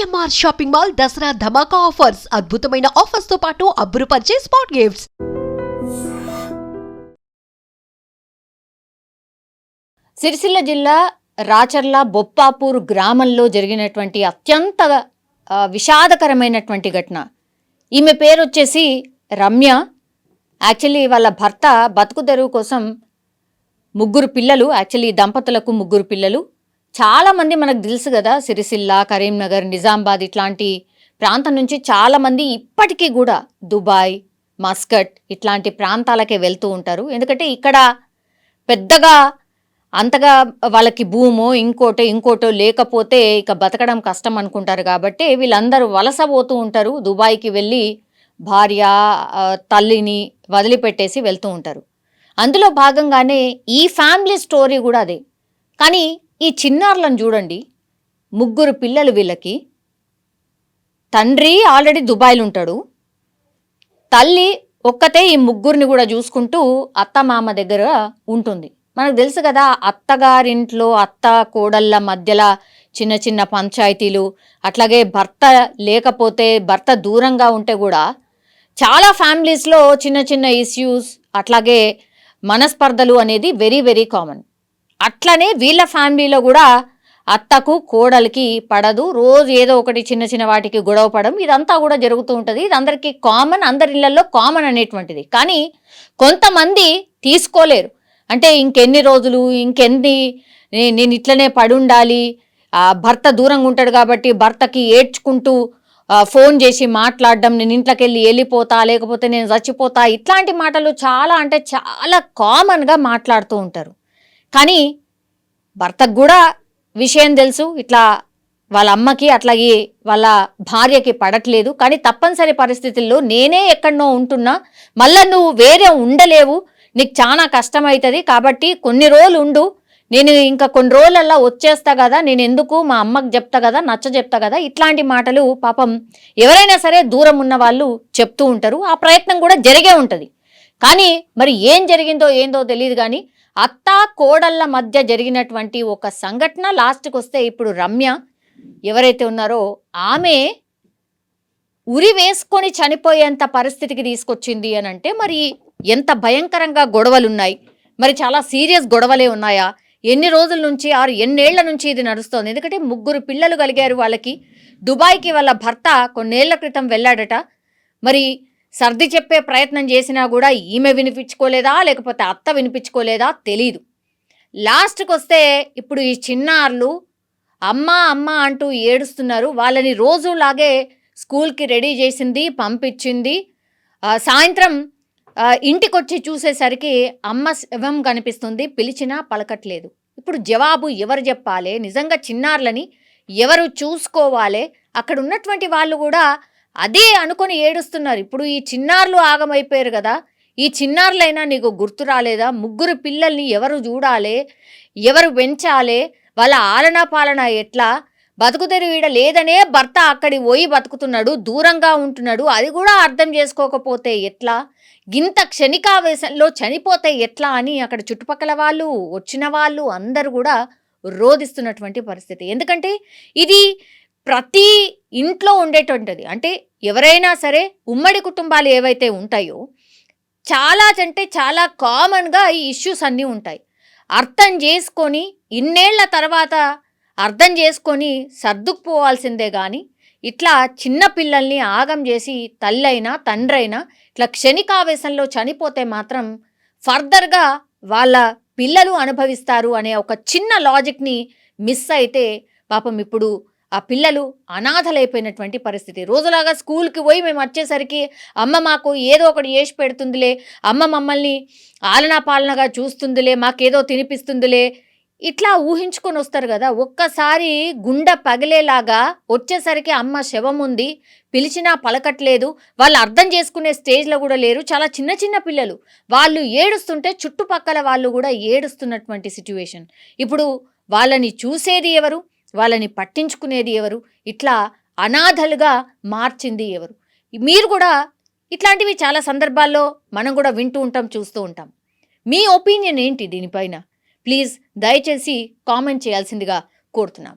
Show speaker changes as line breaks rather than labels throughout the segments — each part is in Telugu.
సిఎంఆర్ షాపింగ్ మాల్ దసరా ధమాకా ఆఫర్స్ అద్భుతమైన ఆఫర్స్ తో పాటు అబ్బురుపరిచే స్పాట్ గిఫ్ట్స్.
సిరిసిల్ల జిల్లా రాచర్ల బొప్పాపూర్ గ్రామంలో జరిగినటువంటి అత్యంత విషాదకరమైనటువంటి ఘటన. ఈమె పేరు వచ్చేసి రమ్య. యాక్చువల్లీ వాళ్ళ భర్త బతుకు తెరువు కోసం ముగ్గురు పిల్లలు, యాక్చువల్లీ దంపతులకు ముగ్గురు పిల్లలు. చాలామంది మనకు తెలుసు కదా, సిరిసిల్ల, కరీంనగర్, నిజామాబాద్ ఇట్లాంటి ప్రాంతం నుంచి చాలామంది ఇప్పటికీ కూడా దుబాయ్, మస్కట్ ఇట్లాంటి ప్రాంతాలకే వెళ్తూ ఉంటారు. ఎందుకంటే ఇక్కడ పెద్దగా అంతగా వాళ్ళకి భూమో ఇంకోటో లేకపోతే ఇక బతకడం కష్టం అనుకుంటారు. కాబట్టి వీళ్ళందరూ వలస పోతూ ఉంటారు. దుబాయ్కి వెళ్ళి భార్య తల్లిని వదిలిపెట్టేసి వెళ్తూ ఉంటారు. అందులో భాగంగానే ఈ ఫ్యామిలీ స్టోరీ కూడా అదే. కానీ ఈ చిన్నారులను చూడండి, ముగ్గురు పిల్లలు వీళ్ళకి. తండ్రి ఆల్రెడీ దుబాయ్లో ఉంటాడు, తల్లి ఒక్కతే ఈ ముగ్గురిని కూడా చూసుకుంటూ అత్తమామ దగ్గర ఉంటుంది. మనకు తెలుసు కదా, అత్తగారింట్లో అత్త కోడళ్ళ మధ్యలో చిన్న చిన్న పంచాయతీలు, అట్లాగే భర్త లేకపోతే భర్త దూరంగా ఉంటే కూడా చాలా ఫ్యామిలీస్లో చిన్న చిన్న ఇష్యూస్, అట్లాగే మనస్పర్ధలు అనేది వెరీ వెరీ కామన్. అట్లనే వీళ్ళ ఫ్యామిలీలో కూడా అత్తకు కోడలికి పడదు, రోజు ఏదో ఒకటి చిన్న చిన్న వాటికి గొడవ పడడం ఇదంతా కూడా జరుగుతూ ఉంటుంది. ఇది అందరికీ కామన్, అందరి ఇళ్లలో కామన్ అనేటువంటిది. కానీ కొంతమంది తీసుకోలేరు. అంటే ఇంకెన్ని రోజులు, నేను ఇట్లనే పడి ఉండాలి, భర్త దూరంగా ఉంటాడు కాబట్టి భర్తకి ఏడ్చుకుంటూ ఫోన్ చేసి మాట్లాడడం, నేను ఇంట్లోకి వెళ్ళిపోతా, లేకపోతే నేను చచ్చిపోతా, ఇట్లాంటి మాటలు చాలా అంటే చాలా కామన్గా మాట్లాడుతూ ఉంటారు. కానీ భర్తకు కూడా విషయం తెలుసు, ఇట్లా వాళ్ళ అమ్మకి అట్లాగే వాళ్ళ భార్యకి పడట్లేదు. కానీ తప్పనిసరి పరిస్థితుల్లో నేనే ఎక్కడనో ఉంటున్నా, మళ్ళీ నువ్వు వేరే ఉండలేవు, నీకు చాలా కష్టమవుతుంది, కాబట్టి కొన్ని రోజులు ఉండు, నేను ఇంకా కొన్ని రోజులల్లా వచ్చేస్తా కదా, నేను ఎందుకు మా అమ్మకి చెప్తా కదా, చెప్తా కదా, ఇట్లాంటి మాటలు పాపం ఎవరైనా సరే దూరం ఉన్న వాళ్ళు చెప్తూ ఉంటారు. ఆ ప్రయత్నం కూడా జరిగే ఉంటుంది. కానీ మరి ఏం జరిగిందో ఏందో తెలియదు. కానీ అత్త కోడళ్ళ మధ్య జరిగినటువంటి ఒక సంఘటన లాస్ట్కి వస్తే, ఇప్పుడు రమ్య ఎవరైతే ఉన్నారో ఆమె ఉరి వేసుకొని చనిపోయేంత పరిస్థితికి తీసుకొచ్చింది అని అంటే, మరి ఎంత భయంకరంగా గొడవలు ఉన్నాయి, మరి చాలా సీరియస్ గొడవలే ఉన్నాయా, ఎన్ని రోజుల నుంచి ఎన్నేళ్ల నుంచి ఇది నడుస్తోంది. ఎందుకంటే ముగ్గురు పిల్లలు కలిగారు వాళ్ళకి. దుబాయ్కి వాళ్ళ భర్త కొన్నేళ్ల క్రితం వెళ్ళాడట. మరి సర్ది చెప్పే ప్రయత్నం చేసినా కూడా ఈమె వినిపించుకోలేదా, లేకపోతే అత్త వినిపించుకోలేదా తెలీదు. లాస్ట్కి వస్తే ఇప్పుడు ఈ చిన్నారులు అమ్మ అమ్మ అంటూ ఏడుస్తున్నారు. వాళ్ళని రోజులాగే స్కూల్కి రెడీ చేసింది, పంపించింది. సాయంత్రం ఇంటికి వచ్చి చూసేసరికి అమ్మ శవం కనిపిస్తుంది, పిలిచినా పలకట్లేదు. ఇప్పుడు జవాబు ఎవరు చెప్పాలి? నిజంగా చిన్నారులని ఎవరు చూసుకోవాలి? అక్కడ ఉన్నటువంటి వాళ్ళు కూడా అదే అనుకొని ఏడుస్తున్నారు. ఇప్పుడు ఈ చిన్నారులు ఆగమైపోయారు కదా, ఈ చిన్నారులైనా నీకు గుర్తు రాలేదా? ముగ్గురు పిల్లల్ని ఎవరు చూడాలి, ఎవరు పెంచాలి, వాళ్ళ ఆలనా పాలన ఎట్లా? బతుకుతెరువు ఈడ లేదనే భర్త అక్కడి పోయి బతుకుతున్నాడు, దూరంగా ఉంటున్నాడు, అది కూడా అర్థం చేసుకోకపోతే ఎట్లా? గింత క్షణికావేశంలో చనిపోతే ఎట్లా అని అక్కడ చుట్టుపక్కల వాళ్ళు, వచ్చిన వాళ్ళు అందరూ కూడా రోధిస్తున్నటువంటి పరిస్థితి. ఎందుకంటే ఇది ప్రతి ఇంట్లో ఉండేటువంటిది. అంటే ఎవరైనా సరే ఉమ్మడి కుటుంబాలు ఏవైతే ఉంటాయో చాలా అంటే చాలా కామన్గా ఈ ఇష్యూస్ అన్నీ ఉంటాయి. అర్థం చేసుకొని ఇన్నేళ్ల తర్వాత అర్థం చేసుకొని సర్దుకుపోవాల్సిందే. కానీ ఇట్లా చిన్న పిల్లల్ని ఆగం చేసి తల్లైనా తండ్రైనా ఇట్లా క్షణికావేశంలో చనిపోతే మాత్రం ఫర్దర్గా వాళ్ళ పిల్లలు అనుభవిస్తారు అనే ఒక చిన్న లాజిక్ని మిస్ అయితే పాపం ఇప్పుడు ఆ పిల్లలు అనాథలైపోయినటువంటి పరిస్థితి. రోజులాగా స్కూల్కి పోయి మేము వచ్చేసరికి అమ్మ మాకు ఏదో ఒకటి చేసి పెడుతుందిలే, అమ్మ మమ్మల్ని ఆలనా పాలనగా చూస్తుందిలే, మాకేదో తినిపిస్తుందిలే, ఇట్లా ఊహించుకొని వస్తారు కదా. ఒక్కసారి గుండె పగిలేలాగా వచ్చేసరికి అమ్మ శవం ఉంది, పిలిచినా పలకట్లేదు, వాళ్ళు అర్థం చేసుకునే స్టేజ్లో కూడా లేరు. చాలా చిన్న చిన్న పిల్లలు, వాళ్ళు ఏడుస్తుంటే చుట్టుపక్కల వాళ్ళు కూడా ఏడుస్తున్నటువంటి సిచ్యువేషన్. ఇప్పుడు వాళ్ళని చూసేది ఎవరు, వాళ్ళని పట్టించుకునేది ఎవరు, ఇట్లా అనాథలుగా మార్చింది ఎవరు? మీరు కూడా ఇట్లాంటివి చాలా సందర్భాల్లో మనం కూడా వింటూ ఉంటాం, చూస్తూ ఉంటాం. మీ ఒపీనియన్ ఏంటి దీనిపైన? ప్లీజ్ దయచేసి కామెంట్ చేయాల్సిందిగా కోరుతున్నాం.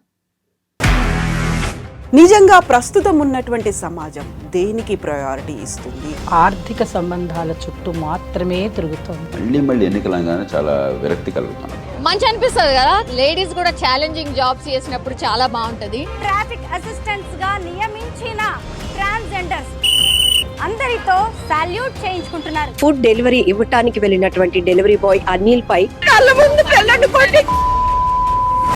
నిజంగా ప్రస్తుతం ఉన్నటువంటి సమాజం దేనికి ప్రయారిటీ ఇస్తుంది?
ఆర్థిక సంబంధాల చుట్టూ మాత్రమే తిరుగుతోంది.
మళ్ళీ ఎన్నికలంగానే చాలా విరక్తి కలుగుతాను.
మంచి అనిపిస్తుంది కదా, లేడీస్ కూడా ఛాలెంజింగ్ జాబ్స్ చేసినప్పుడు చాలా బాగుంటది.
ట్రాఫిక్ అసిస్టెంట్స్ గా నియమించిన ట్రాన్స్జెండర్స్ అందరితో సాల్యూట్ చేయించుకుంటున్నారు.
ఫుడ్ డెలివరీ ఇవ్వటానికి వెళ్ళినటువంటి డెలివరీ బాయ్ అనిల్ పై కళ్ళ ముందు